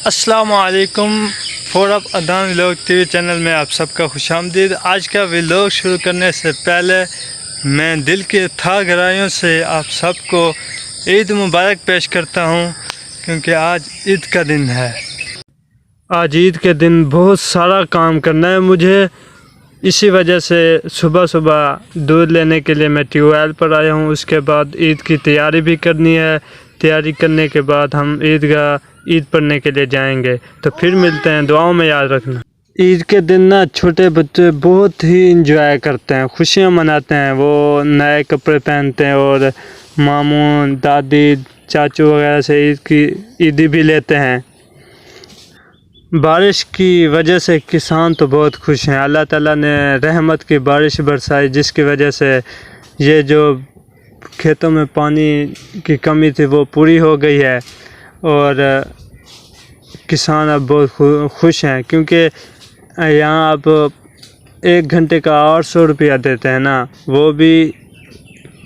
السلام علیکم، فور اپ ادان vlog T V channel میں آپ سب کا خوش آمدید۔ آج کا ولاگ شروع کرنے سے پہلے میں دل کے تھا گہرائیوں سے آپ سب کو عید مبارک پیش کرتا ہوں، کیونکہ آج عید کا دن ہے۔ آج عید کے دن بہت سارا کام کرنا ہے مجھے، اسی وجہ سے صبح دودھ لینے کے لیے میں ٹیوب ویل پر آیا ہوں۔ اس کے بعد عید کی تیاری بھی کرنی ہے۔ تیاری کرنے کے بعد ہم عید پڑھنے کے لیے جائیں گے، تو پھر ملتے ہیں، دعاؤں میں یاد رکھنا۔ عید کے دن چھوٹے بچے بہت ہی انجوائے کرتے ہیں، خوشیاں مناتے ہیں، وہ نئے کپڑے پہنتے ہیں اور ماموں دادی چاچو وغیرہ سے عیدی بھی لیتے ہیں۔ بارش کی وجہ سے کسان تو بہت خوش ہیں، اللہ تعالیٰ نے رحمت کی بارش برسائی، جس کی وجہ سے یہ جو کھیتوں میں پانی کی کمی تھی وہ پوری ہو گئی ہے، اور کسان اب بہت خوش ہیں، کیونکہ یہاں اب 1 گھنٹے کا 800 روپیہ دیتے ہیں نا، وہ بھی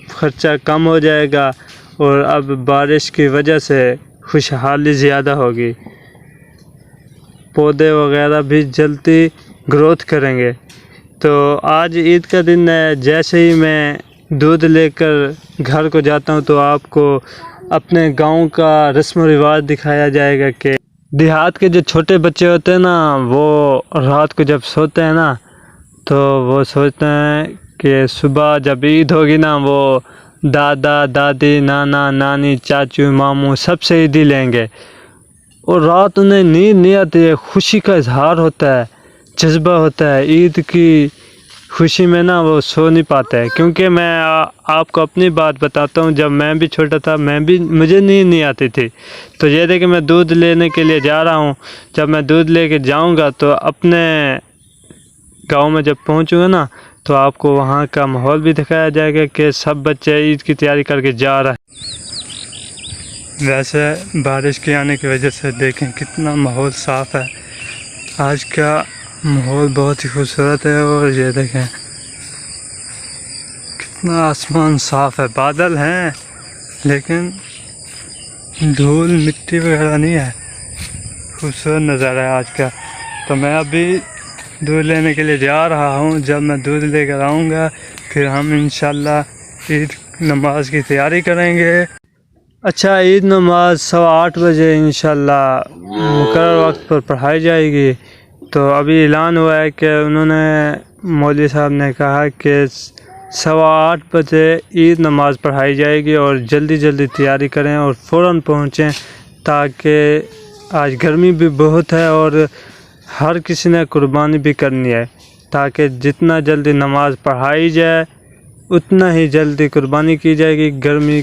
خرچہ کم ہو جائے گا، اور اب بارش کی وجہ سے خوشحالی زیادہ ہوگی، پودے وغیرہ بھی جلدی گروتھ کریں گے۔ تو آج عید کا دن ہے، جیسے ہی میں دودھ لے کر گھر کو جاتا ہوں تو آپ کو اپنے گاؤں کا رسم و رواج دکھایا جائے گا کہ دیہات کے جو چھوٹے بچے ہوتے ہیں نا، وہ رات کو جب سوتے ہیں نا تو وہ سوچتے ہیں کہ صبح جب عید ہوگی نا، وہ دادا دادی نانا نانی چاچو ماموں سب سے عیدی لیں گے، اور رات انہیں نیند نہیں آتی ہے، خوشی کا اظہار ہوتا ہے، جذبہ ہوتا ہے عید کی خوشی میں نا، وہ سو نہیں پاتے ہیں۔ کیونکہ میں آپ کو اپنی بات بتاتا ہوں، جب میں بھی چھوٹا تھا مجھے نیند نہیں آتی تھی، تو یہ دیکھ کہ میں دودھ لینے کے لیے جا رہا ہوں، جب میں دودھ لے کے جاؤں گا تو اپنے گاؤں میں جب پہنچوں گا نا، تو آپ کو وہاں کا ماحول بھی دکھایا جائے گا کہ سب بچے عید کی تیاری کر کے جا رہے ہیں۔ ویسے بارش کے آنے کی وجہ سے دیکھیں کتنا ماحول صاف ہے، آج کا ماحول بہت ہی خوبصورت ہے، اور یہ دیکھیں کتنا آسمان صاف ہے، بادل ہیں لیکن دھول مٹی وغیرہ نہیں ہے، خوبصورت نظارہ ہے آج کا۔ تو میں ابھی دودھ لینے کے لیے جا رہا ہوں، جب میں دودھ لے کر آؤں گا پھر ہم انشاءاللہ عید نماز کی تیاری کریں گے۔ اچھا، عید نماز 8:15 بجے انشاءاللہ مقرر وقت پر پڑھائی جائے گی۔ تو ابھی اعلان ہوا ہے کہ انہوں نے مولوی صاحب نے کہا کہ 8:15 بجے عید نماز پڑھائی جائے گی، اور جلدی تیاری کریں اور فوراً پہنچیں، تاکہ آج گرمی بھی بہت ہے اور ہر کسی نے قربانی بھی کرنی ہے، تاکہ جتنا جلدی نماز پڑھائی جائے اتنا ہی جلدی قربانی کی جائے گی۔ گرمی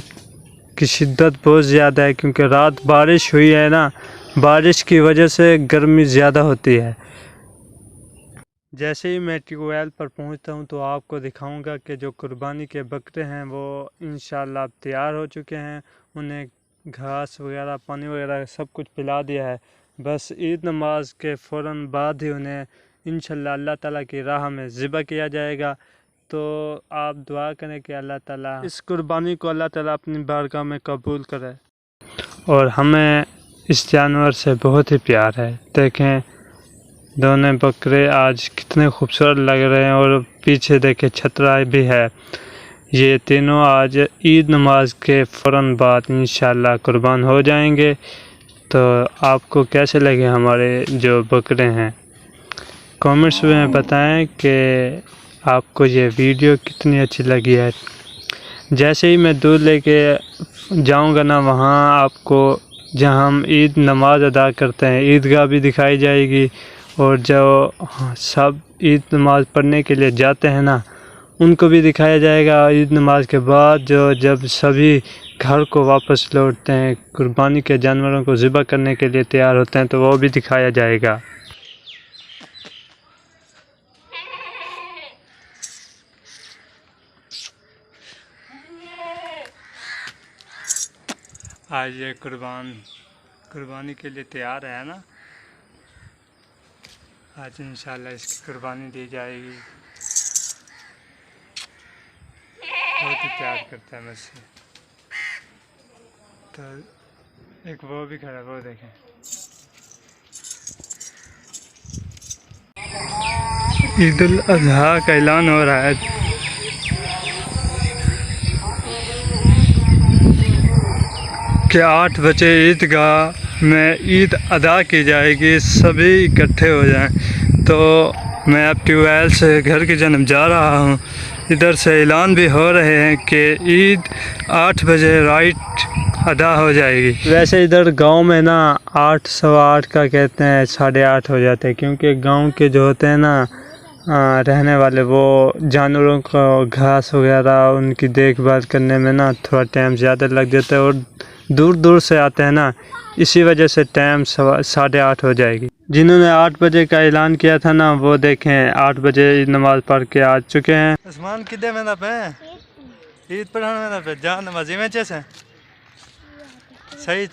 کی شدت بہت زیادہ ہے، کیونکہ رات بارش ہوئی ہے نا، بارش کی وجہ سے گرمی زیادہ ہوتی ہے۔ جیسے ہی میں ٹیوب ویل پر پہنچتا ہوں تو آپ کو دکھاؤں گا کہ جو قربانی کے بکرے ہیں وہ انشاءاللہ اب تیار ہو چکے ہیں، انہیں گھاس وغیرہ پانی وغیرہ سب کچھ پلا دیا ہے، بس عید نماز کے فوراً بعد ہی انہیں انشاءاللہ اللہ تعالیٰ کی راہ میں ذبح کیا جائے گا۔ تو آپ دعا کریں کہ اللہ تعالیٰ اس قربانی کو اللہ تعالیٰ اپنی بارگاہ میں قبول کرے، اور ہمیں اس جانور سے بہت ہی پیار ہے۔ دیکھیں دونوں بکرے آج کتنے خوبصورت لگ رہے ہیں، اور پیچھے دیکھیں چھترا بھی ہے، یہ تینوں آج عید نماز کے فوراً بعد انشاءاللہ قربان ہو جائیں گے۔ تو آپ کو کیسے لگے ہمارے جو بکرے ہیں، کامنٹس میں بتائیں کہ آپ کو یہ ویڈیو کتنی اچھی لگی ہے۔ جیسے ہی میں دودھ لے کے جاؤں گا نا، وہاں آپ کو جہاں ہم عید نماز ادا کرتے ہیں عیدگاہ بھی دکھائی جائے گی، اور جو سب عید نماز پڑھنے کے لیے جاتے ہیں نا ان کو بھی دکھایا جائے گا۔ عید نماز کے بعد جب سبھی گھر کو واپس لوٹتے ہیں، قربانی کے جانوروں کو ذبح کرنے کے لیے تیار ہوتے ہیں، تو وہ بھی دکھایا جائے گا۔ آج یہ قربانی کے لیے تیار ہے نا، آج انشاءاللہ اس کی قربانی دی جائے گی۔ بہت ہی پیار کرتا ہے مجھ سے۔ تو ایک وہ بھی کھڑا ہے، وہ دیکھیں عید الاضحیٰ کا اعلان ہو رہا ہے. کہ 8 بجے عیدگاہ میں عید ادا کی جائے گی، سبھی اکٹھے ہو جائیں. تو میں اب ٹیوب ویل سے گھر کی جانب جا رہا ہوں. ادھر سے اعلان بھی ہو رہے ہیں کہ عید 8 بجے رائٹ ادا ہو جائے گی. ویسے ادھر گاؤں میں نا 8 سوا 8 کا کہتے ہیں 8:30 ہو جاتے ہیں، کیونکہ گاؤں کے جو ہوتے ہیں نا رہنے والے، وہ جانوروں کو گھاس وغیرہ ان کی دیکھ بھال کرنے میں نا تھوڑا ٹائم زیادہ لگ جاتا ہے، اور دور دور سے آتے ہیں نا، اسی وجہ سے ٹائم 8:30 ہو جائے گی. جنہوں نے 8 بجے کا اعلان کیا تھا نا، وہ دیکھیں 8 بجے نماز پڑھ کے آ چکے ہیں. عثمان کدے میں نہ پہ عید پڑھانے میں نہ پہ جان نمازی میں چیسے صحیح.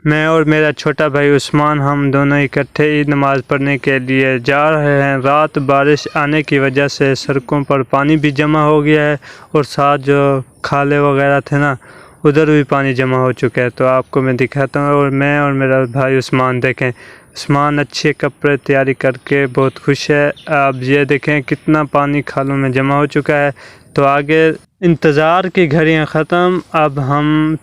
میں اور میرا چھوٹا بھائی عثمان، ہم دونوں اکٹھے عید نماز پڑھنے کے لیے جا رہے ہیں. رات بارش آنے کی وجہ سے سڑکوں پر پانی بھی جمع ہو گیا ہے، اور ساتھ جو کھالے وغیرہ تھے نا، ادھر بھی پانی جمع ہو چکا ہے. تو آپ کو میں دکھاتا ہوں. اور میں اور میرا بھائی عثمان، دیکھیں عثمان اچھے کپڑے تیاری کر کے بہت خوش ہے. اب یہ دیکھیں کتنا پانی کھالوں میں جمع ہو چکا ہے. تو آگے انتظار کی گھڑیاں ختم. اب ہم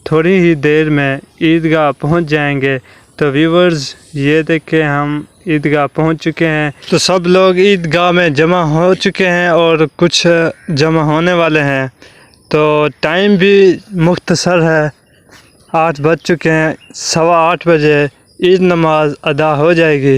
تھوڑی ہی دیر میں عیدگاہ پہنچ جائیں گے. تو ویورز، یہ دیکھیں ہم عیدگاہ پہنچ چکے ہیں. تو سب لوگ عیدگاہ میں جمع ہو چکے ہیں، اور کچھ جمع ہونے والے ہیں. تو ٹائم بھی مختصر ہے، 8 بج چکے ہیں. 8:15 بجے عید نماز ادا ہو جائے گی.